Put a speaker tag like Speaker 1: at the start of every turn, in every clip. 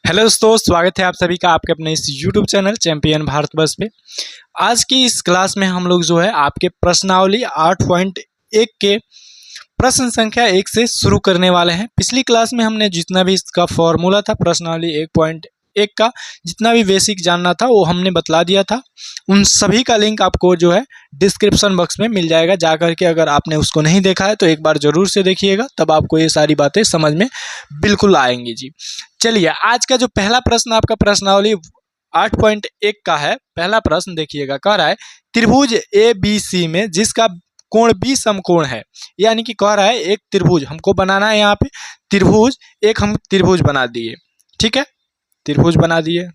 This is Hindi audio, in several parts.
Speaker 1: हेलो दोस्तों, स्वागत है आप सभी का आपके अपने इस यूट्यूब चैनल चैंपियन भारतवर्ष पे। आज की इस क्लास में हम लोग जो है आपके प्रश्नावली 8.1 के प्रश्न संख्या 1 से शुरू करने वाले हैं। पिछली क्लास में हमने जितना भी इसका फॉर्मूला था प्रश्नावली 1.1 का, जितना भी बेसिक जानना था वो हमने बतला दिया था। उन सभी का लिंक आपको जो है डिस्क्रिप्शन बॉक्स में मिल जाएगा, जाकर के अगर आपने उसको नहीं देखा है तो एक बार ज़रूर से देखिएगा, तब आपको ये सारी बातें समझ में बिल्कुल आएंगी जी। चलिए, आज का जो पहला प्रश्न आपका प्रश्नावली 8.1 का है। पहला प्रश्न देखिएगा, कह रहा है त्रिभुज ए बी सी में जिसका कोण बी समकोण है। यानी कि कह रहा है एक त्रिभुज हमको बनाना है। यहाँ पे त्रिभुज, एक हम त्रिभुज बना दिए, ठीक है, त्रिभुज बना दिए,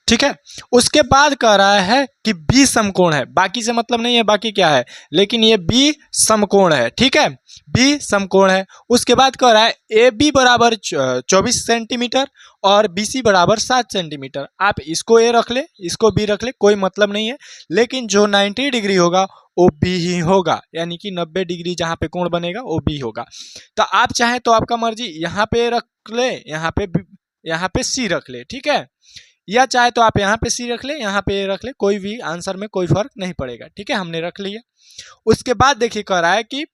Speaker 1: ठीक है। उसके बाद कह रहा है कि बी समकोण है, बाकी से मतलब नहीं है, बाकी क्या है, लेकिन ये बी समकोण है, ठीक है, बी समकोण है। उसके बाद कह रहा है ए बी बराबर 24 सेंटीमीटर और बी सी बराबर 7 सेंटीमीटर। आप इसको ए रख ले, इसको बी रख ले, कोई मतलब नहीं है, लेकिन जो 90 डिग्री होगा वो बी ही होगा, यानी कि 90 डिग्री जहाँ पे कोण बनेगा वो बी होगा। तो आप चाहें तो आपका मर्जी यहाँ पे रख ले, यहाँ पे सी रख ले, ठीक है, या चाहे तो आप यहाँ पे सी रख ले, यहाँ पे ए रख ले, कोई भी आंसर में कोई फर्क नहीं पड़ेगा, ठीक है, हमने रख लिया। उसके बाद देखिए कह रहा है कि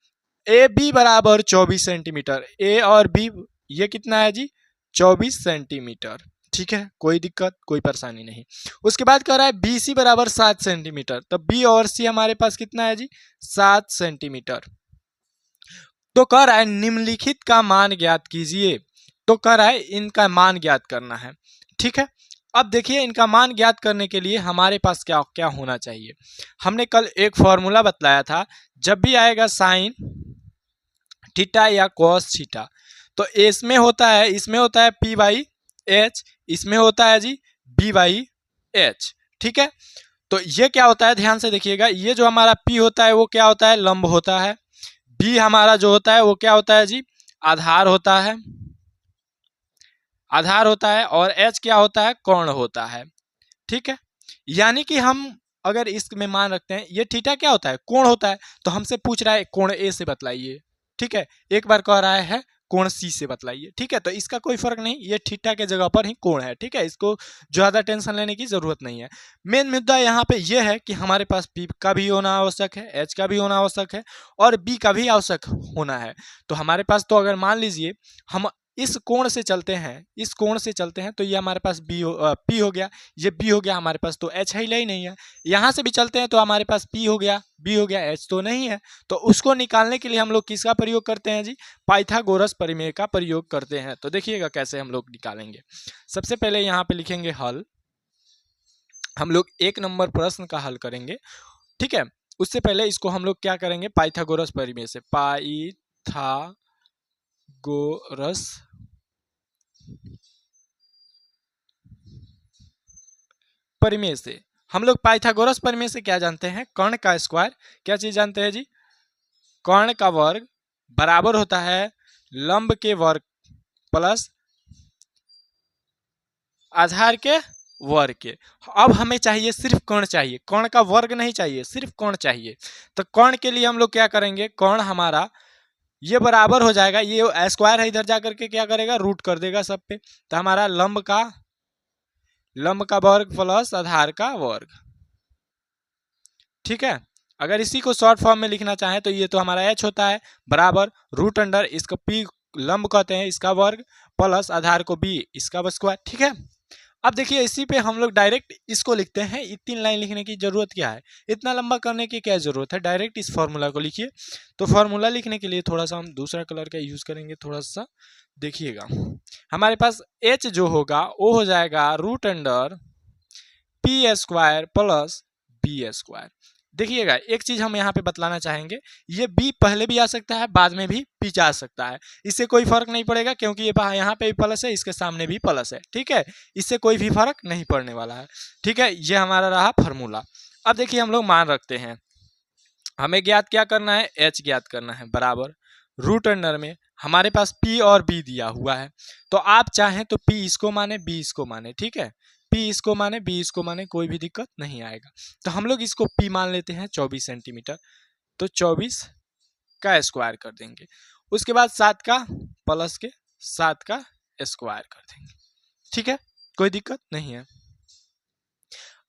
Speaker 1: ए बी बराबर 24 सेंटीमीटर, ए और बी ये कितना है जी, 24 सेंटीमीटर, ठीक है, कोई दिक्कत कोई परेशानी नहीं। उसके बाद कह रहा है बी सी बराबर 7 सेंटीमीटर, तो बी और सी हमारे पास कितना है जी, 7 सेंटीमीटर। तो कह रहा है निम्नलिखित का मान ज्ञात कीजिए, तो कह रहा है इनका मान ज्ञात करना है, ठीक है। अब देखिए इनका मान ज्ञात करने के लिए हमारे पास क्या क्या होना चाहिए। हमने कल एक फॉर्मूला बतलाया था, जब भी आएगा साइन थीटा या कॉस थीटा, तो इसमें होता है, इसमें होता है पी बाई एच, इसमें होता है जी बी बाई एच, ठीक है। तो ये क्या होता है, ध्यान से देखिएगा, ये जो हमारा पी होता है वो क्या होता है, लंब होता है। बी हमारा जो होता है वो क्या होता है जी, आधार होता है, आधार होता है। और एच क्या होता है, कोण होता है, ठीक है। यानी कि हम अगर इसमें मान रखते हैं ये थीटा क्या होता है, कोण होता है, तो हमसे पूछ रहा है कोण ए से बतलाइए, ठीक है। एक बार कह रहा है कोण सी से बतलाइए, ठीक है, तो इसका कोई फर्क नहीं, ये थीटा के जगह पर ही कोण है, ठीक है, इसको ज़्यादा टेंशन लेने की जरूरत नहीं है। मेन मुद्दा यहाँ पे ये है कि हमारे पास पी का भी होना आवश्यक है, एच का भी होना आवश्यक है और बी का भी आवश्यक होना है। तो हमारे पास, तो अगर मान लीजिए हम इस कोण से चलते हैं, इस कोण से चलते हैं, तो ये हमारे पास पी हो गया, ये बी हो गया हमारे पास, तो एच है ही नहीं है। यहाँ से भी चलते हैं तो हमारे पास पी हो गया, बी हो गया, एच तो नहीं है। तो उसको निकालने के लिए हम लोग किसका प्रयोग करते हैं जी, पाइथागोरस प्रमेय का प्रयोग करते हैं। तो देखिएगा कैसे हम लोग निकालेंगे। सबसे पहले यहाँ पे लिखेंगे हल, हम लोग 1 नंबर प्रश्न का हल करेंगे, ठीक है। उससे पहले इसको हम लोग क्या करेंगे, पाइथागोरस प्रमेय से, पाइथागोरस प्रमेय से हम लोग पाइथागोरस प्रमेय से क्या जानते हैं, कर्ण का स्क्वायर, क्या चीज जानते हैं जी, कर्ण का वर्ग बराबर होता है लंब के वर्ग प्लस आधार के वर्ग के। अब हमें चाहिए सिर्फ कर्ण चाहिए, कर्ण का वर्ग नहीं चाहिए, सिर्फ कर्ण चाहिए। तो कर्ण के लिए हम लोग क्या करेंगे, कर्ण हमारा ये बराबर हो जाएगा, ये स्क्वायर है, इधर जाकर के क्या करेगा, रूट कर देगा सब पे। तो हमारा लंब का वर्ग प्लस आधार का वर्ग, ठीक है। अगर इसी को शॉर्ट फॉर्म में लिखना चाहें तो ये तो हमारा एच होता है, बराबर रूट अंडर इसको पी लंब कहते हैं इसका वर्ग प्लस आधार को बी इसका स्क्वायर, ठीक है। अब देखिए इसी पे हम लोग डायरेक्ट इसको लिखते हैं, 3 लाइन लिखने की जरूरत क्या है, इतना लंबा करने की क्या जरूरत है, डायरेक्ट इस फॉर्मूला को लिखिए। तो फॉर्मूला लिखने के लिए थोड़ा सा हम दूसरा कलर का यूज करेंगे, थोड़ा सा देखिएगा। हमारे पास एच जो होगा वो हो जाएगा root under p square plus b square. देखिएगा एक चीज हम यहाँ पे बतलाना चाहेंगे, ये बी पहले भी आ सकता है, बाद में भी पी जा सकता है, इससे कोई फर्क नहीं पड़ेगा, क्योंकि ये यहाँ पे भी प्लस है, इसके सामने भी प्लस है, ठीक है, इससे कोई भी फर्क नहीं पड़ने वाला है, ठीक है। ये हमारा रहा फार्मूला। अब देखिए हम लोग मान रखते हैं, हमें ज्ञात क्या करना है, एच ज्ञात करना है, बराबर रूट अंडर में हमारे पास पी और बी दिया हुआ है। तो आप चाहें तो पी इसको माने, बी इसको माने, ठीक है, पी इसको माने, बी इसको माने, कोई भी दिक्कत नहीं आएगा। तो हम लोग इसको पी मान लेते हैं 24 सेंटीमीटर, तो 24 का स्क्वायर कर देंगे। उसके बाद 7 का प्लस के 7 का स्क्वायर कर देंगे। ठीक है, कोई दिक्कत नहीं है।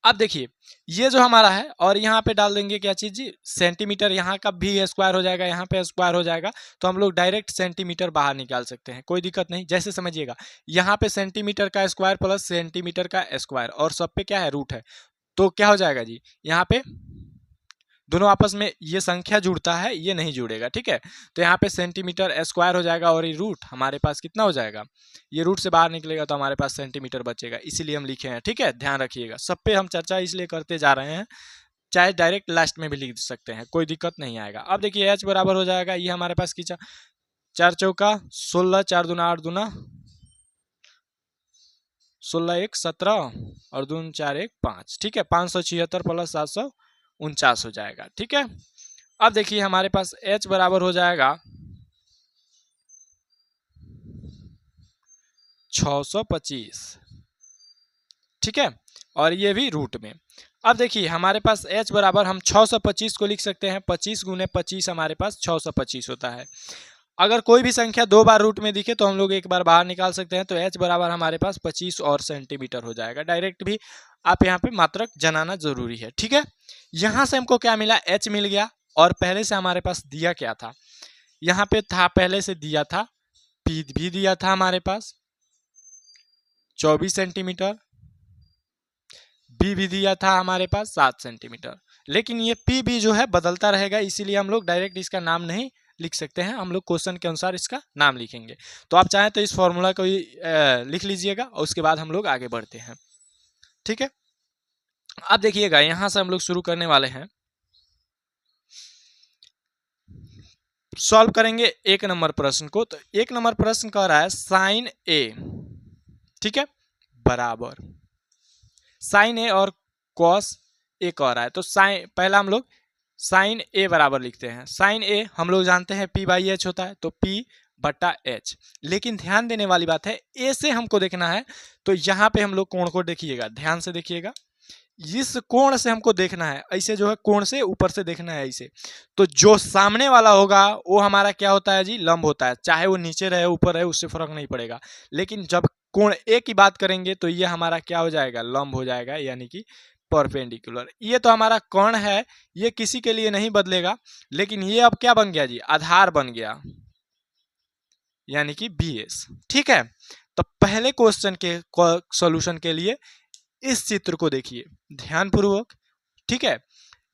Speaker 1: अब देखिए ये जो हमारा है और यहाँ पे डाल देंगे क्या चीज जी, सेंटीमीटर। यहाँ का भी स्क्वायर हो जाएगा, यहाँ पे स्क्वायर हो जाएगा, तो हम लोग डायरेक्ट सेंटीमीटर बाहर निकाल सकते हैं, कोई दिक्कत नहीं। जैसे समझिएगा, यहाँ पे सेंटीमीटर का स्क्वायर प्लस सेंटीमीटर का स्क्वायर और सब पे क्या है, रूट है, तो क्या हो जाएगा जी, यहाँ पे दोनों आपस में ये संख्या जुड़ता है, ये नहीं जुड़ेगा। ठीक है, तो यहाँ पे सेंटीमीटर स्क्वायर हो जाएगा और ये रूट हमारे पास कितना हो जाएगा, ये रूट से बाहर निकलेगा तो हमारे पास सेंटीमीटर बचेगा, इसीलिए हम लिखे हैं। ठीक है, ध्यान रखिएगा, सब पे हम चर्चा इसलिए करते जा रहे हैं, चाहे डायरेक्ट लास्ट में भी लिख सकते हैं, कोई दिक्कत नहीं आएगा। अब देखिए h बराबर हो जाएगा, ये हमारे पास खींचा 4 चौका 16, 4 दूना 8 दूना 16, 1 17 और 2 4 1 5। ठीक है, 576 प्लस 749 हो जाएगा। ठीक है, अब देखिए हमारे पास h बराबर हो जाएगा 625। ठीक है, और ये भी रूट में। अब देखिए हमारे पास h बराबर हम 625 को लिख सकते हैं, 25 गुने 25 हमारे पास 625 होता है। अगर कोई भी संख्या दो बार रूट में दिखे तो हम लोग एक बार बाहर निकाल सकते हैं, तो h बराबर हमारे पास 25 और सेंटीमीटर हो जाएगा। डायरेक्ट भी आप यहाँ पे मात्रक जनाना जरूरी है। ठीक है, यहाँ से हमको क्या मिला, h मिल गया, और पहले से हमारे पास दिया क्या था, यहाँ पे था पहले से दिया था p भी दिया था हमारे पास 24 सेंटीमीटर, b भी दिया था हमारे पास 7 सेंटीमीटर, लेकिन ये p भी जो है बदलता रहेगा, इसीलिए हम लोग डायरेक्ट इसका नाम नहीं लिख सकते हैं, हम लोग क्वेश्चन के अनुसार इसका नाम लिखेंगे। तो आप चाहें तो इस फॉर्मूला को लिख लीजिएगा और उसके बाद हम लोग आगे बढ़ते हैं। ठीक है, अब देखिएगा यहां से हम लोग शुरू करने वाले हैं, सॉल्व करेंगे 1 नंबर प्रश्न को। तो 1 नंबर प्रश्न कह रहा है साइन a, ठीक है, बराबर साइन a और कॉस a कह रहा है। तो साइन, पहला हम लोग साइन a बराबर लिखते हैं। साइन a हम लोग जानते हैं p/h होता है, तो p/h। लेकिन ध्यान देने वाली बात है, a से हमको देखना है, तो यहाँ पे हम लोग कोण को देखिएगा, ध्यान से देखिएगा, इस कोण से हमको देखना है, ऐसे जो है कोण से ऊपर से देखना है ऐसे। तो जो सामने वाला होगा वो हमारा क्या होता है जी, लंब होता है, चाहे वो नीचे रहे ऊपर रहे उससे फर्क नहीं पड़ेगा। लेकिन जब कोण ए की बात करेंगे तो ये हमारा क्या हो जाएगा, लंब हो जाएगा, यानी कि परपेंडिकुलर। ये तो हमारा कोण है, ये किसी के लिए नहीं बदलेगा, लेकिन ये अब क्या बन गया जी, आधार बन गया, यानी कि BS। ठीक है, तो पहले क्वेश्चन के सॉल्यूशन के लिए इस चित्र को देखिए ध्यानपूर्वक। ठीक है,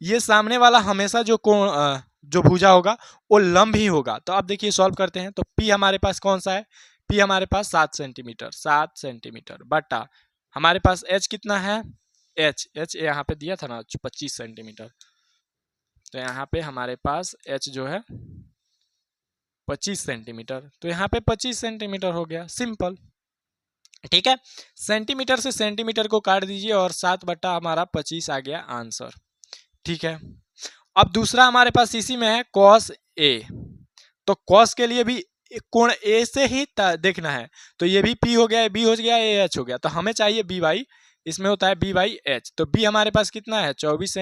Speaker 1: ये सामने वाला हमेशा जो कोण जो भुजा होगा वो लंब ही होगा। तो अब देखिए सॉल्व करते हैं, तो P हमारे पास कौन सा है, P हमारे पास 7 सेंटीमीटर, 7 सेंटीमीटर बटा हमारे पास H कितना है, H यहाँ पे दिया था ना 25 सेंटीमीटर, तो यहाँ पे हमारे पास H जो है 25 सेंटीमीटर, तो यहाँ पे 25 सेंटीमीटर हो गया, सिंपल। ठीक है, सेंटीमीटर से सेंटीमीटर को काट दीजिए और 7 बटा हमारा 25 आ गया आंसर। ठीक है, अब दूसरा हमारे पास इसी में है cos A, तो cos के लिए भी कोण A से ही देखना है, तो ये भी P हो गया, B हो गया, AH हो गया, तो हमें चाहिए B/, इसमें होता है B/H। तो B हमारे पास कितना है 24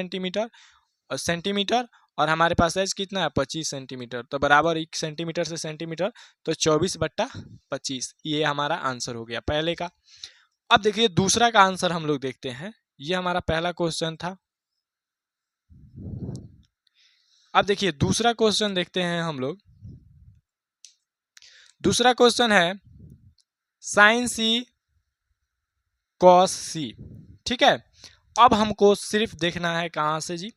Speaker 1: सेंटीमीटर और हमारे पास H कितना है 25 सेंटीमीटर, तो बराबर 1 सेंटीमीटर से सेंटीमीटर, तो 24 बट्टा 25, ये हमारा आंसर हो गया पहले का। अब देखिए दूसरा का आंसर हम लोग देखते हैं, ये हमारा पहला क्वेश्चन था। अब देखिए दूसरा क्वेश्चन देखते हैं हम लोग। दूसरा क्वेश्चन है साइन C cos C। ठीक है, अब हमको सिर्फ देखना है कहाँ से जी,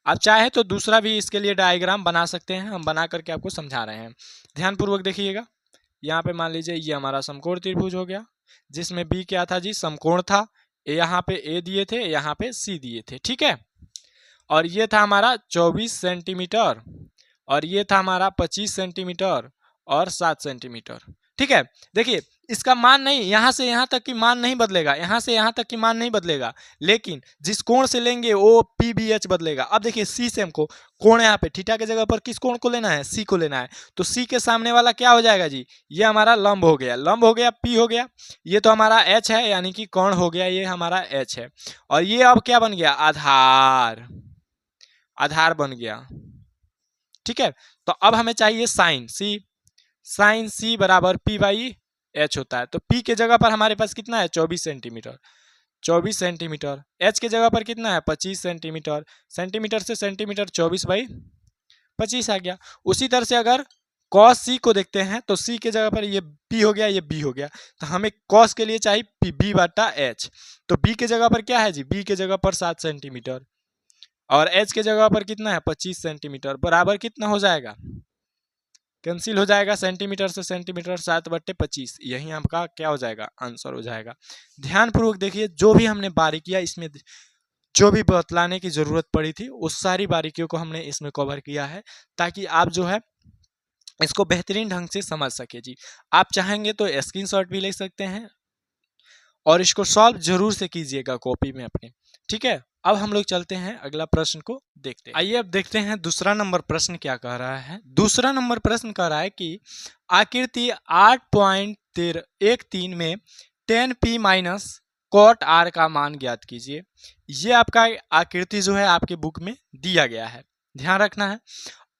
Speaker 1: आप चाहे तो दूसरा भी इसके लिए डायग्राम बना सकते हैं, हम बना करके आपको समझा रहे हैं, ध्यानपूर्वक देखिएगा। यहाँ पे मान लीजिए ये हमारा समकोण त्रिभुज हो गया, जिसमें B क्या था जी, समकोण था, यहाँ पे A दिए थे, यहाँ पे C दिए थे। ठीक है, और ये था हमारा 24 सेंटीमीटर और ये था हमारा 25 सेंटीमीटर और 7 सेंटीमीटर। ठीक है, देखिए इसका मान नहीं, यहाँ से यहाँ तक की मान नहीं बदलेगा, यहाँ से यहाँ तक की मान नहीं बदलेगा, लेकिन जिस कोण से लेंगे वो PBH बदलेगा। अब देखिए C से हमको कोण, यहाँ पे थीटा के जगह पर किस कोण को लेना है, C को लेना है, तो C के सामने वाला क्या हो जाएगा जी, ये हमारा लंब हो गया, लंब हो गया, P हो गया, ये तो हमारा H है, यानी कि कोण हो गया, ये हमारा H है, और ये अब क्या बन गया, आधार, आधार बन गया। ठीक है, तो अब हमें चाहिए साइन C, साइन C बराबर P/, h होता है। तो p के जगह पर हमारे पास कितना है 24 सेंटीमीटर, 24 सेंटीमीटर। h के जगह पर कितना है 25 सेंटीमीटर, सेंटीमीटर से सेंटीमीटर 24/25 आ गया। उसी तरह से अगर cos c को देखते हैं तो c के जगह पर ये p हो गया, ये b हो गया, तो हमें cos के लिए चाहिए b बटा h। तो b के जगह पर क्या है जी, b के जगह पर 7 सेंटीमीटर और h के जगह पर कितना है 25 सेंटीमीटर, बराबर कितना हो जाएगा, कैंसिल हो जाएगा, सेंटीमीटर से सेंटीमीटर 7/25, यही आपका क्या हो जाएगा, आंसर हो जाएगा। ध्यानपूर्वक देखिए, जो भी हमने बारीकियां इसमें जो भी बतलाने की जरूरत पड़ी थी उस सारी बारीकियों को हमने इसमें कवर किया है, ताकि आप जो है इसको बेहतरीन ढंग से समझ सके जी। आप चाहेंगे तो स्क्रीनशॉट भी ले सकते हैं और इसको सॉल्व जरूर से कीजिएगा कॉपी में अपने, ठीक है। अब हम लोग चलते हैं अगला प्रश्न को देखते हैं। आइए अब देखते हैं दूसरा नंबर प्रश्न क्या कह रहा है। दूसरा नंबर प्रश्न कह रहा है कि आकृति 8.13 में 10p माइनस cot r का मान ज्ञात कीजिए। ये आपका आकृति जो है आपके बुक में दिया गया है, ध्यान रखना है।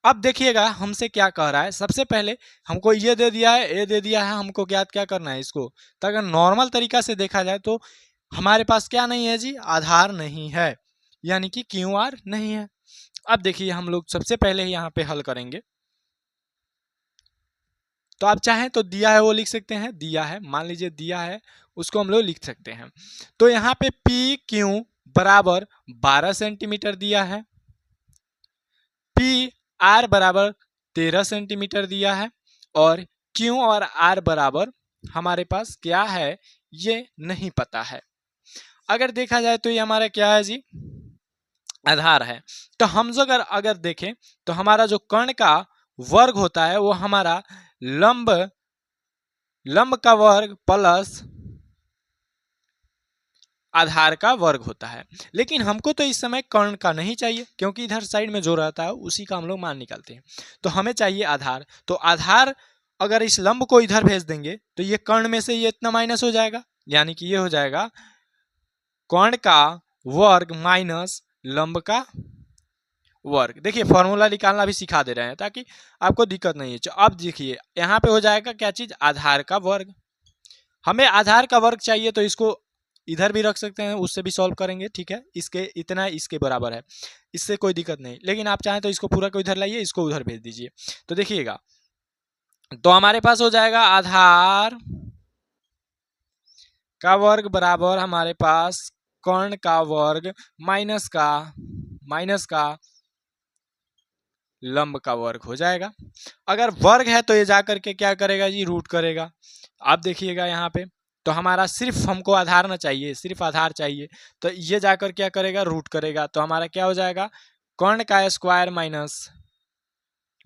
Speaker 1: अब देखिएगा हमसे क्या कह रहा है, सबसे पहले हमको ये दे दिया है, ये दे दिया है, हमको ज्ञात क्या करना है इसको। तो अगर नॉर्मल तरीका से देखा जाए तो हमारे पास क्या नहीं है जी, आधार नहीं है, यानी कि QR नहीं है। अब देखिए हम लोग सबसे पहले यहाँ पे हल करेंगे, तो आप चाहें तो दिया है वो लिख सकते हैं, दिया है मान लीजिए दिया है उसको हम लोग लिख सकते हैं। तो यहाँ पे PQ बराबर 12 सेंटीमीटर दिया है, PR बराबर 13 सेंटीमीटर दिया है और Q और R बराबर हमारे पास क्या है ये नहीं पता है। अगर देखा जाए तो ये हमारा क्या है जी, आधार है। तो हम जो अगर देखें तो हमारा जो कर्ण का वर्ग होता है वो हमारा लंब का वर्ग प्लस आधार का वर्ग होता है। लेकिन हमको तो इस समय कर्ण का नहीं चाहिए, क्योंकि इधर साइड में जो रहता है उसी का हम लोग मान निकालते हैं। तो हमें चाहिए आधार। तो आधार अगर इस लंब को इधर भेज देंगे तो ये कर्ण में से ये इतना माइनस हो जाएगा, यानी कि ये हो जाएगा कर्ण का वर्ग माइनस लंब का वर्ग। देखिए फॉर्मूला निकालना भी सिखा दे रहे हैं ताकि आपको दिक्कत नहीं है। अब देखिए यहाँ पे हो जाएगा क्या चीज, आधार का वर्ग। हमें आधार का वर्ग चाहिए तो इसको इधर भी रख सकते हैं, उससे भी सॉल्व करेंगे, ठीक है। इसके इतना इसके बराबर है, इससे कोई दिक्कत नहीं। लेकिन आप चाहें तो इसको पूरा को इधर लाइए, इसको उधर भेज दीजिए। तो देखिएगा तो हमारे पास हो जाएगा आधार का वर्ग बराबर हमारे पास कर्ण का वर्ग माइनस का लंब का वर्ग हो जाएगा। अगर वर्ग है तो ये जाकर के क्या करेगा जी, रूट करेगा। आप देखिएगा यहाँ पे तो हमारा सिर्फ हमको आधार ना चाहिए, सिर्फ आधार चाहिए, तो ये जाकर क्या करेगा, रूट करेगा। तो हमारा क्या हो जाएगा, कर्ण का स्क्वायर माइनस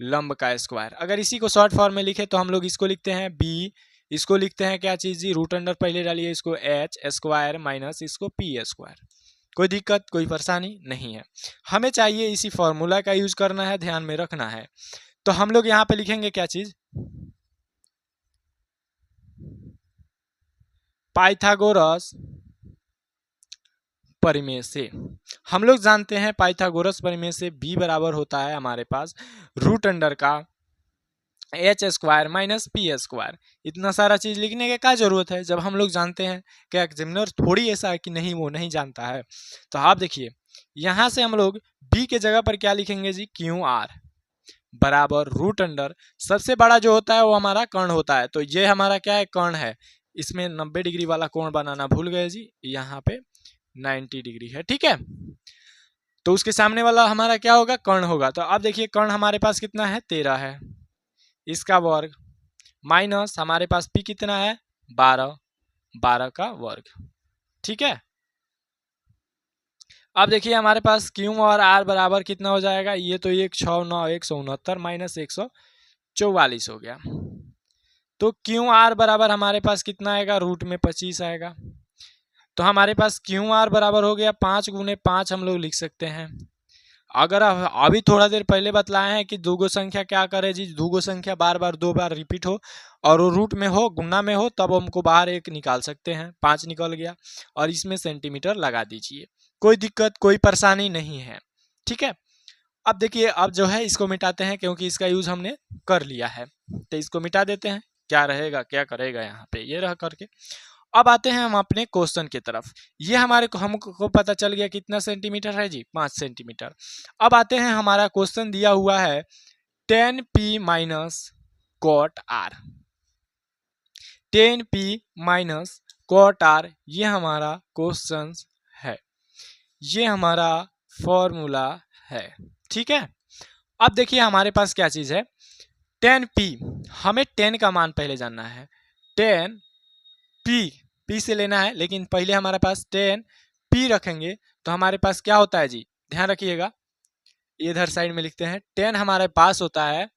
Speaker 1: लंब का स्क्वायर। अगर इसी को शॉर्ट फॉर्म में लिखे तो हम लोग इसको लिखते हैं b, इसको लिखते हैं क्या चीज जी, रूट अंडर पहले डालिए, इसको h स्क्वायर माइनस इसको p स्क्वायर। कोई दिक्कत कोई परेशानी नहीं है, हमें चाहिए इसी फॉर्मूला का यूज करना है, ध्यान में रखना है। तो हम लोग यहाँ पे लिखेंगे क्या चीज, पाइथागोरस परिमेय से। हम लोग जानते हैं पाइथागोरस परिमेय से b बराबर होता है हमारे पास रूट अंडर का h square minus p square. इतना सारा चीज लिखने की क्या जरूरत है जब हम लोग जानते हैं कि एग्जामिनर थोड़ी ऐसा है कि नहीं वो नहीं जानता है। तो आप देखिए यहां से हम लोग b के जगह पर क्या लिखेंगे जी, QR बराबर रूट अंडर, सबसे बड़ा जो होता है वो हमारा कर्ण होता है। तो ये हमारा क्या है, कर्ण है। इसमें 90 डिग्री वाला कोण बनाना भूल गए जी, यहाँ पे 90 डिग्री है, ठीक है। तो उसके सामने वाला हमारा क्या होगा, कर्ण होगा। तो अब देखिए कर्ण हमारे पास कितना है, 13 है, इसका वर्ग माइनस हमारे पास p कितना है, 12 का वर्ग, ठीक है। अब देखिए हमारे पास Q और R बराबर कितना हो जाएगा, ये तो 169 माइनस 144 हो गया। तो QR बराबर हमारे पास कितना आएगा, रूट में 25 आएगा। तो हमारे पास QR बराबर हो गया 5 गुने 5 हम लोग लिख सकते हैं। अगर अभी थोड़ा देर पहले बतलाए हैं कि दो गो संख्या क्या करे जी, दो गो संख्या बार बार 2 बार रिपीट हो और वो रूट में हो, गुना में हो, तब हमको बाहर एक निकाल सकते हैं। 5 निकल गया और इसमें सेंटीमीटर लगा दीजिए, कोई दिक्कत कोई परेशानी नहीं है, ठीक है। अब देखिए अब जो है इसको मिटाते हैं, क्योंकि इसका यूज हमने कर लिया है, तो इसको मिटा देते हैं। क्या रहेगा, क्या करेगा यहाँ पे, ये रह करके। अब आते हैं हम अपने क्वेश्चन की तरफ। ये हमारे को हमको पता चल गया कितना सेंटीमीटर है जी, 5 सेंटीमीटर। अब आते हैं, हमारा क्वेश्चन दिया हुआ है 10p माइनस कॉट आर, 10p माइनस कॉट आर, ये हमारा क्वेश्चन है, ये हमारा फॉर्मूला है, ठीक है। अब देखिए हमारे पास क्या चीज है, 10p, हमें 10 का मान पहले जानना है, 10p, p से लेना है, लेकिन पहले हमारे पास 10p रखेंगे तो हमारे पास क्या होता है जी, ध्यान रखिएगा, इधर साइड में लिखते हैं, 10 हमारे पास होता है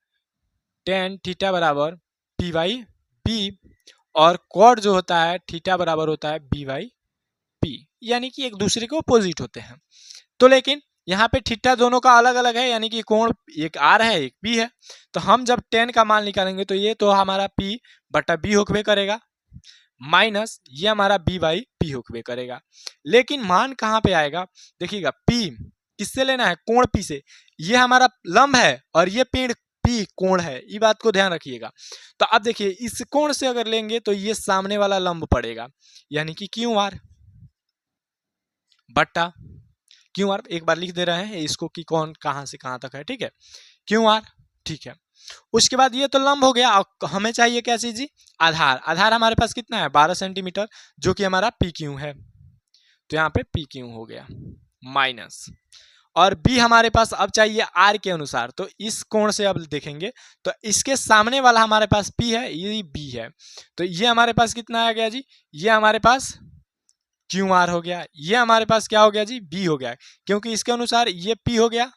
Speaker 1: 10 थीटा बराबर p बाई b, और कॉट जो होता है थीटा बराबर होता है b बाई p, यानी कि एक दूसरे के अपोजिट होते हैं। तो लेकिन यहाँ पे थीटा दोनों का अलग अलग है, यानी कि कोण एक आर है एक बी है, तो हम जब 10 का मान निकालेंगे तो ये तो हमारा p बटा b होकवे करेगा, माइनस ये हमारा b बाई p होकवे करेगा। लेकिन मान कहाँ पे आएगा, देखिएगा p किससे लेना है, कोण p से, ये हमारा लंब है और ये पेड़ p कोण है, ये बात को ध्यान रखिएगा। तो अब देखिए इस कोण से अगर लेंगे तो ये सामने वाला लंब पड़ेगा, यानी कि क्यू आर बट्टा क्यू आर, एक बार लिख दे रहे हैं इसको कि कौन कहां से कहां तक है, ठीक है, क्यू आर, ठीक है। उसके बाद ये तो लंब हो गया, हमें चाहिए क्या चीज जी, आधार, आधार हमारे पास कितना है 12 सेंटीमीटर, जो कि हमारा पी क्यू है, तो यहाँ पे पी क्यू हो गया, माइनस, और बी हमारे पास अब चाहिए आर के अनुसार, तो इस कोण से अब देखेंगे तो इसके सामने वाला हमारे पास पी है, ये बी है, तो ये हमारे पास कितना आ गया जी, ये हमारे पास क्यू आर हो गया, ये हमारे पास क्या हो गया जी, बी हो गया, क्योंकि इसके अनुसार ये पी हो गया,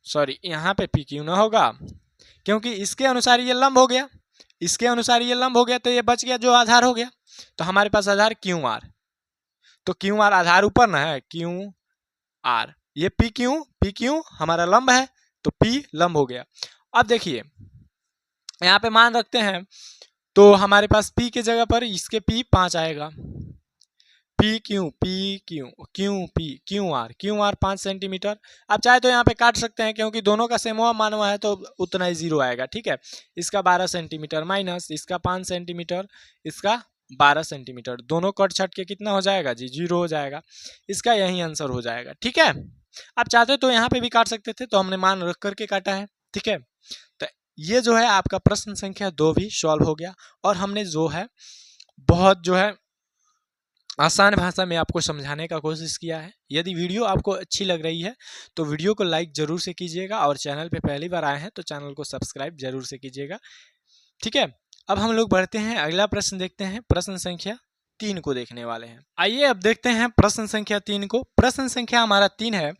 Speaker 1: सॉरी यहाँ पे पी क्यू ना होगा, क्योंकि इसके अनुसार ये लंब हो गया, इसके अनुसार ये लंब हो गया, तो ये बच गया जो आधार हो गया, तो हमारे पास आधार क्यू आर, तो क्यू आर आधार ऊपर ना है, क्यू आर, ये पी क्यू हमारा लंब है, तो पी लंब हो गया। अब देखिए यहाँ पे मान रखते हैं, तो हमारे पास p के जगह पर इसके p 5 आएगा, क्यू आर 5 सेंटीमीटर। आप चाहे तो यहाँ पे काट सकते हैं, क्योंकि दोनों का सेम मान हुआ है तो उतना ही जीरो आएगा, ठीक है। इसका 12 सेंटीमीटर माइनस इसका 5 सेंटीमीटर, इसका 12 सेंटीमीटर, दोनों कट छट के कितना हो जाएगा जी, जीरो हो जाएगा, इसका यही आंसर हो जाएगा, ठीक है। आप चाहते तो यहाँ पे भी काट सकते थे, तो हमने मान रख करके काटा है, ठीक है। तो ये जो है आपका प्रश्न संख्या 2 भी सॉल्व हो गया, और हमने जो है बहुत जो है आसान भाषा में आपको समझाने का कोशिश किया है। यदि वीडियो आपको अच्छी लग रही है तो वीडियो को लाइक जरूर से कीजिएगा, और चैनल पे पहली बार आए हैं तो चैनल को सब्सक्राइब जरूर से कीजिएगा, ठीक है। अब हम लोग बढ़ते हैं, अगला प्रश्न देखते हैं, प्रश्न संख्या 3 को देखने वाले हैं। आइए अब देखते हैं प्रश्न संख्या 3 को। प्रश्न संख्या हमारा 3 है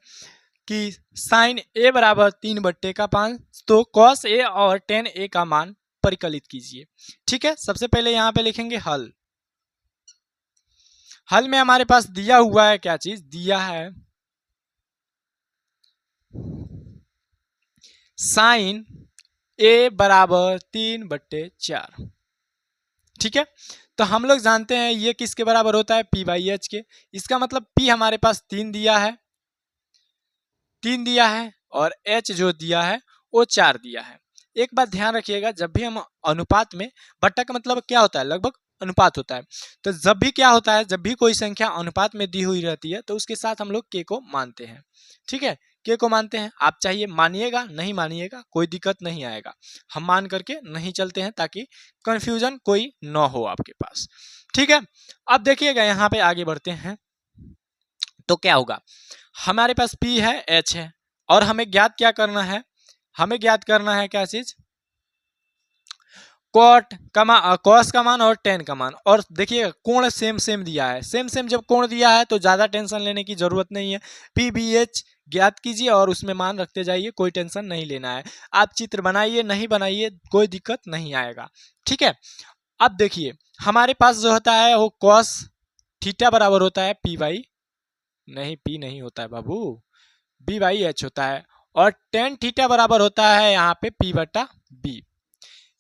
Speaker 1: कि साइन ए बराबर 3/5, तो कॉस ए और टेन ए का मान परिकलित कीजिए, ठीक है। सबसे पहले यहाँ पे लिखेंगे हल, हल में हमारे पास दिया हुआ है, क्या चीज दिया है, साइन ए बराबर 3/4, ठीक है। तो हम लोग जानते हैं ये किसके बराबर होता है, p बाई एच के, इसका मतलब p हमारे पास 3 दिया है, 3 दिया है, और h जो दिया है वो 4 दिया है। एक बात ध्यान रखिएगा, जब भी हम अनुपात में, बट्टा का मतलब क्या होता है, लगभग अनुपात होता है, तो जब भी क्या होता है, जब भी कोई संख्या अनुपात में दी हुई रहती है तो उसके साथ हम लोग k को मानते हैं, ठीक है, k को मानते हैं। आप चाहिए मानिएगा नहीं मानिएगा, कोई दिक्कत नहीं आएगा, हम मान करके नहीं चलते हैं ताकि कंफ्यूजन कोई न हो आपके पास, ठीक है। अब देखिएगा यहाँ पे आगे बढ़ते हैं, तो क्या होगा, हमारे पास p है, h है, और हमें ज्ञात क्या करना है, हमें ज्ञात करना है क्या चीज, कॉट का मान, कॉस का मान और टेन का मान, और देखिए कोण सेम सेम दिया है, सेम सेम जब कोण दिया है तो ज्यादा टेंशन लेने की जरूरत नहीं है, पी बी एच ज्ञात कीजिए और उसमें मान रखते जाइए, कोई टेंशन नहीं लेना है, आप चित्र बनाइए नहीं बनाइए कोई दिक्कत नहीं आएगा, ठीक है। अब देखिए हमारे पास जो होता है वो कॉस थीटा बराबर होता है पी बाई, नहीं पी नहीं होता है बाबू, बी बाई एच होता है, और टेन थीटा बराबर होता है यहाँ पे पी बटा बी,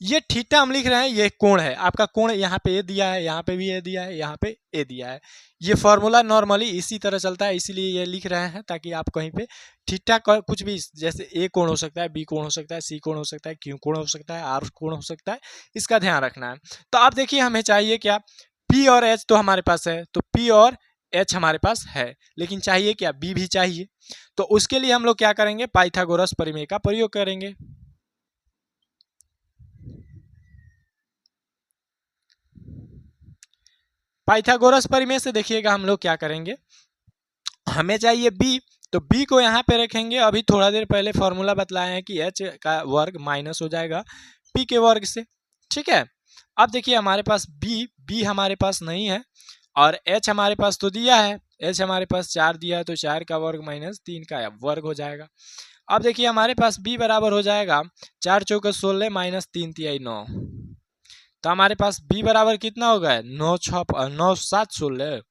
Speaker 1: ये थीटा हम लिख रहे हैं, ये कोण है आपका, कोण यहाँ पे ए दिया है, यहाँ पे भी ए दिया है, यहाँ पे ए दिया है। ये फॉर्मूला नॉर्मली इसी तरह चलता है, इसीलिए ये लिख रहे हैं ताकि आप कहीं पे थीटा का कुछ भी, जैसे ए कोण हो सकता है, बी कोण हो सकता है, सी कोण हो सकता है, क्यू कोण हो सकता है, आर कोण हो सकता है, इसका ध्यान रखना है। तो आप देखिए हमें चाहिए क्या, पी और एच तो हमारे पास है, तो पी और एच हमारे पास है, लेकिन चाहिए क्या, बी भी चाहिए। तो उसके लिए हम लोग क्या करेंगे, पाइथागोरस प्रमेय का प्रयोग करेंगे। पाइथागोरस प्रमेय से देखिएगा हम लोग क्या करेंगे, हमें चाहिए बी, तो बी को यहाँ पे रखेंगे। अभी थोड़ा देर पहले फॉर्मूला बतलाए हैं कि एच का वर्ग माइनस हो जाएगा पी के वर्ग से, ठीक है। अब देखिए हमारे पास बी हमारे पास नहीं है, और एच हमारे पास तो दिया है, एच हमारे पास 4 दिया है, तो 4 का वर्ग माइनस 3 का वर्ग हो जाएगा। अब देखिए हमारे पास बी बराबर हो जाएगा 4 चौका 16 माइनस 3 तिहाई 9, तो हमारे पास बी बराबर कितना होगा, 9 7 16,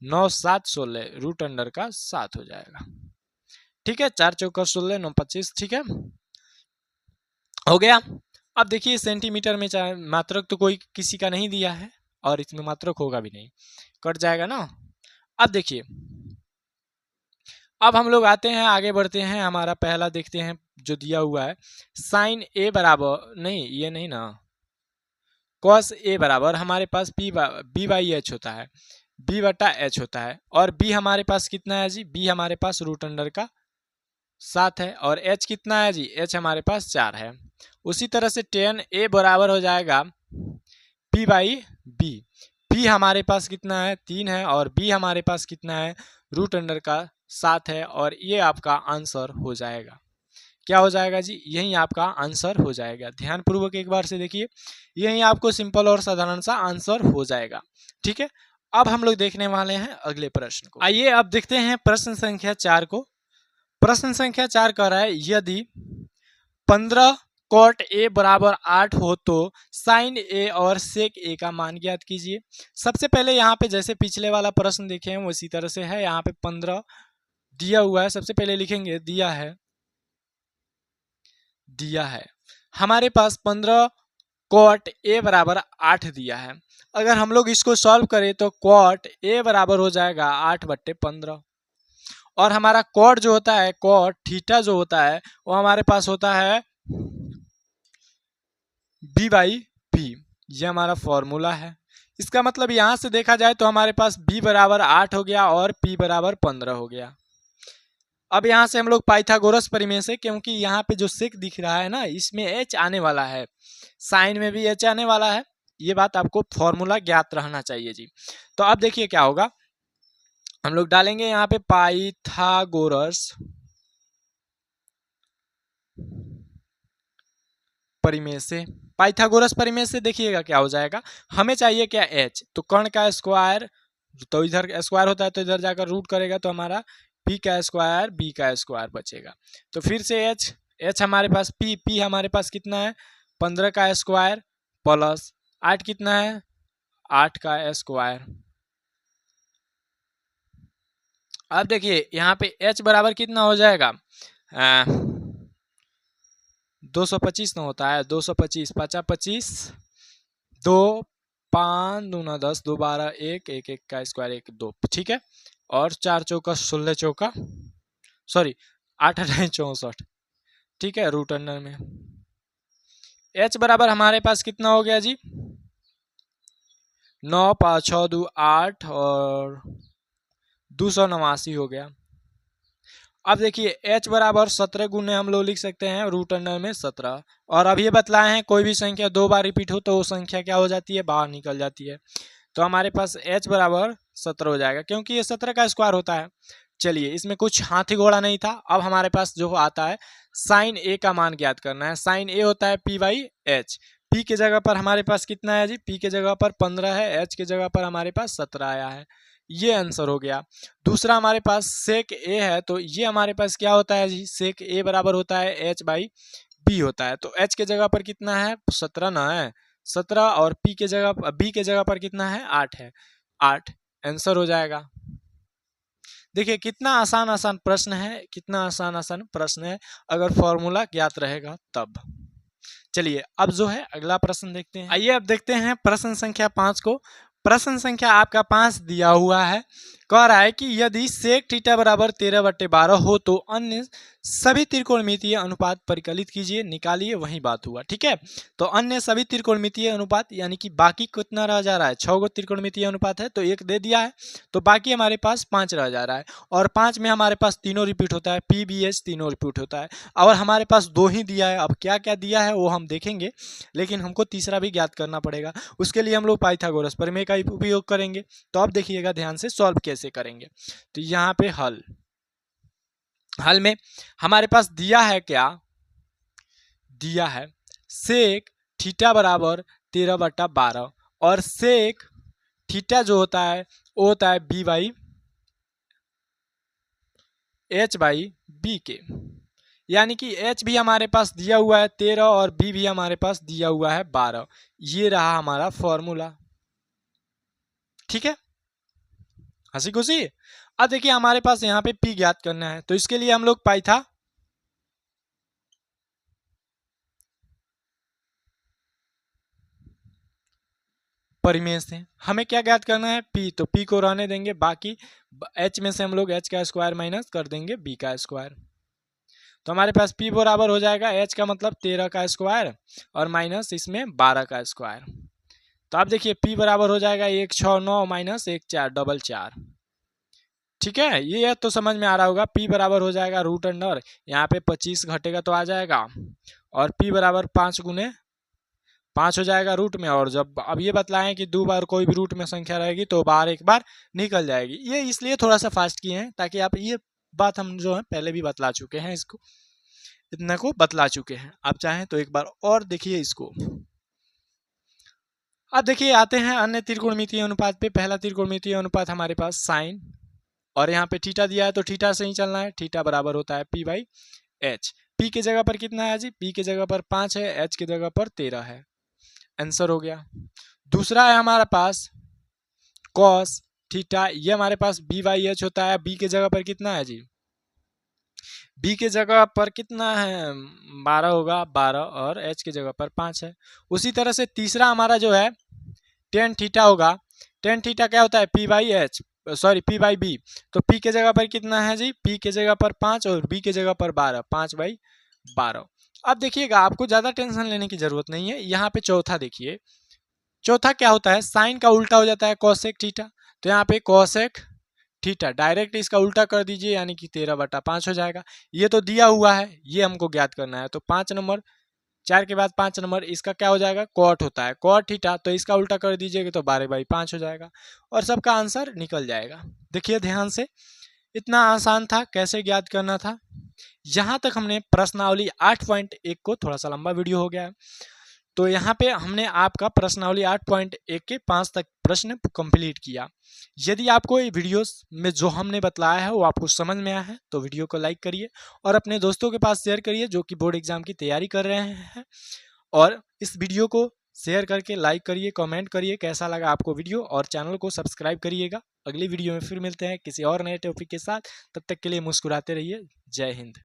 Speaker 1: 9 7 16 रूट अंडर का 7 हो जाएगा, ठीक है। 4 चौका 16 9 25, ठीक है, हो गया। अब देखिए सेंटीमीटर में मात्रक तो कोई किसी का नहीं दिया है, और इसमें मात्रक होगा भी नहीं, कट जाएगा ना। अब देखिए, अब हम लोग आते हैं, आगे बढ़ते हैं, हमारा पहला देखते हैं जो दिया हुआ है, साइन ए बराबर, नहीं ये नहीं ना, कॉस ए बराबर हमारे पास बी बाई एच होता है, बी बटा एच होता है, और बी हमारे पास कितना है जी, बी हमारे पास रूट अंडर का 7 है, और एच कितना है जी, एच हमारे पास 4 है। उसी तरह से टेन ए बराबर हो जाएगा पी बाई बी, पी हमारे पास कितना है 3 है, और बी हमारे पास कितना है रूट अंडर का 7 है, और ये आपका आंसर हो जाएगा। क्या हो जाएगा जी, यही आपका आंसर हो जाएगा। ध्यानपूर्वक एक बार से देखिए, यही आपको सिंपल और साधारण सा आंसर हो जाएगा, ठीक है। अब हम लोग देखने वाले हैं अगले प्रश्न को। आइए अब देखते हैं प्रश्न संख्या 4 को। प्रश्न संख्या 4 कह रहा है, यदि 15 कॉट ए बराबर 8 हो तो साइन ए और सेक ए का मान ज्ञात कीजिए। सबसे पहले यहाँ पे जैसे पिछले वाला प्रश्न देखे हैं उसी तरह से है, यहाँ पे 15 दिया हुआ है, सबसे पहले लिखेंगे दिया है हमारे पास 15 कॉट ए बराबर 8 दिया है। अगर हम लोग इसको सॉल्व करें तो कॉट ए बराबर हो जाएगा 8/15, और हमारा कॉट जो होता है, कॉट थीटा जो होता है वो हमारे पास होता है बी बाई पी, ये हमारा फॉर्मूला है। इसका मतलब यहां से देखा जाए तो हमारे पास बी बराबर 8 हो गया और पी बराबर 15 हो गया। अब यहाँ से हम लोग पाइथागोरस प्रमेय से, क्योंकि यहाँ पे जो सेक दिख रहा है ना, इसमें एच आने वाला है, साइन में भी एच आने वाला है, ये बात आपको फॉर्मूला ज्ञात रहना चाहिए जी। तो अब देखिए क्या होगा, हम लोग डालेंगे यहाँ पे पाइथागोरस परिमेय से। पाइथागोरस परिमेय से देखिएगा क्या हो जाएगा, हमें चाहिए क्या एच, तो कर्ण का स्क्वायर, तो इधर स्क्वायर होता है तो इधर जाकर रूट करेगा, तो हमारा पी का स्क्वायर बी का स्क्वायर बचेगा। तो फिर से एच हमारे पास पी हमारे पास कितना है 15 का स्क्वायर प्लस 8 कितना है 8 का स्क्वायर। अब देखिए यहाँ पे एच बराबर कितना हो जाएगा 225 ना होता है, 225 50 25 2 5 दूना 10 2 12 1 1 1 का स्क्वायर 1 2, ठीक है, और 4 चौका 16 चौका सॉरी 8 8 64, ठीक है, रूट अंडर में एच बराबर हमारे पास कितना हो गया जी 9 5 6 2 8 और 289 हो गया। अब देखिए h बराबर 17 गुने हम लोग लिख सकते हैं रूट अंडर में 17, और अब ये बतलाए हैं कोई भी संख्या 2 बार रिपीट हो तो वो संख्या क्या हो जाती है, बाहर निकल जाती है। तो हमारे पास h बराबर 17 हो जाएगा, क्योंकि ये 17 का स्क्वायर होता है। चलिए इसमें कुछ हाथी घोड़ा नहीं था। अब हमारे पास जो आता है साइन ए का मान ज्ञात करना है। साइन ए होता है पी बाई एच, पी के जगह पर हमारे पास कितना है जी, पी के जगह पर 15 है, एच के जगह पर हमारे पास 17 आया है, ये आंसर हो गया। दूसरा हमारे पास सेक ए है, तो ये हमारे पास क्या होता है जी, सेक ए बराबर होता है एच बाई बी होता है। तो एच के जगह पर कितना है 17 ना है 17, और पी के जगह बी के जगह पर कितना है 8 है, 8 आंसर हो जाएगा। देखिए कितना आसान प्रश्न है, कितना आसान प्रश्न है, अगर फॉर्मूला ज्ञात रहेगा तब। चलिए अब जो है अगला प्रश्न देखते हैं। आइए अब देखते हैं प्रश्न संख्या 5 को। प्रश्न संख्या आपका 5 दिया हुआ है, कह रहा है कि यदि सेक थीटा बराबर 13/12 हो तो अन्य सभी त्रिकोणमितीय अनुपात परिकलित कीजिए, निकालिए, वही बात हुआ। ठीक है, तो अन्य सभी त्रिकोणमितीय अनुपात यानी कि बाकी कितना रह जा रहा है, 6 गो त्रिकोणमितीय अनुपात है तो एक दे दिया है, तो बाकी हमारे पास 5 रह जा रहा है। और 5 में हमारे पास तीनों रिपीट होता है, PBH तीनों रिपीट होता है। और हमारे पास 2 ही दिया है, अब क्या क्या दिया है वो हम देखेंगे, लेकिन हमको तीसरा भी ज्ञात करना पड़ेगा। उसके लिए हम लोग पाइथागोरस प्रमेय का उपयोग करेंगे। तो अब देखिएगा ध्यान से सॉल्व कैसे करेंगे। तो यहाँ पे हल में हमारे पास दिया है, क्या दिया है, सेक थीटा बराबर 13/12 और सेक थीटा जो होता है वो होता है h/b के, यानी कि h भी हमारे पास दिया हुआ है 13 और b भी हमारे पास दिया हुआ है 12। ये रहा हमारा फॉर्मूला। ठीक है, हंसी खुशी। अब देखिए हमारे पास यहाँ पे p ज्ञात करना है, तो इसके लिए हम लोग पाइथा परिमेय से हमें क्या ज्ञात करना है, p, तो p को रहने देंगे, बाकी h में से हम लोग h का स्क्वायर माइनस कर देंगे b का स्क्वायर। तो हमारे पास p बराबर हो जाएगा h का मतलब 13 का स्क्वायर और माइनस इसमें 12 का स्क्वायर। तो आप देखिए p बराबर हो जाएगा 169 माइनस 1444। ठीक है, ये तो समझ में आ रहा होगा। p बराबर हो जाएगा रूट अंडर, यहाँ पे 25 घटेगा तो आ जाएगा, और p बराबर 5 गुने 5 हो जाएगा रूट में। और जब अब ये बतलाएं कि 2 बार कोई भी रूट में संख्या रहेगी तो बाहर एक बार निकल जाएगी। ये इसलिए थोड़ा सा फास्ट किए हैं ताकि आप ये बात हम जो है पहले भी बतला चुके हैं, इसको इतना को बतला चुके हैं। आप चाहें तो एक बार और देखिए इसको। अब देखिए आते हैं अन्य त्रिकोणमितीय अनुपात पे। पहला त्रिकोणमितीय अनुपात हमारे पास साइन, और यहाँ पे थीटा दिया है तो थीटा से ही चलना है। थीटा बराबर होता है p/h। p की जगह पर कितना है जी, p की जगह पर 5 है, h की जगह पर 13 है। आंसर हो गया। दूसरा है हमारे पास कॉस थीटा, ये हमारे पास b/h होता है। b की जगह पर कितना है जी, b की जगह पर कितना है 12 होगा, 12, और h की जगह पर 5 है। उसी तरह से तीसरा हमारा जो है टेन थीटा होगा। टेन थीटा क्या होता है, p/b, तो p की जगह पर कितना है जी, p की जगह पर 5 और b की जगह पर 12, 5/12। अब देखिएगा आपको ज्यादा टेंशन लेने की जरूरत नहीं है। यहाँ पे चौथा देखिए, चौथा क्या होता है, साइन का उल्टा हो जाता है कोसेक थीटा, तो यहाँ पे कोसेक थीटा डायरेक्ट इसका उल्टा कर दीजिए, यानी कि 13/5 हो जाएगा। ये तो दिया हुआ है, ये हमको ज्ञात करना है। तो 5 नंबर, 4 के बाद 5 नंबर, इसका क्या हो जाएगा, कॉट होता है, कॉट थीटा, तो इसका उल्टा कर दीजिएगा तो 12/5 हो जाएगा, और सबका आंसर निकल जाएगा। देखिए ध्यान से, इतना आसान था, कैसे ज्ञात करना था। यहाँ तक हमने प्रश्नावली 8.1 को, थोड़ा सा लंबा वीडियो हो गया है, तो यहाँ पे हमने आपका प्रश्नावली 8.1 के 5 तक प्रश्न कंप्लीट किया। यदि आपको ये वीडियोस में जो हमने बतलाया है वो आपको समझ में आया है तो वीडियो को लाइक करिए और अपने दोस्तों के पास शेयर करिए जो कि बोर्ड एग्जाम की तैयारी कर रहे हैं। और इस वीडियो को शेयर करके लाइक करिए, कमेंट करिए कैसा लगा आपको वीडियो, और चैनल को सब्सक्राइब करिएगा। अगली वीडियो में फिर मिलते हैं किसी और नए टॉपिक के साथ, तब तक के लिए मुस्कुराते रहिए। जय हिंद।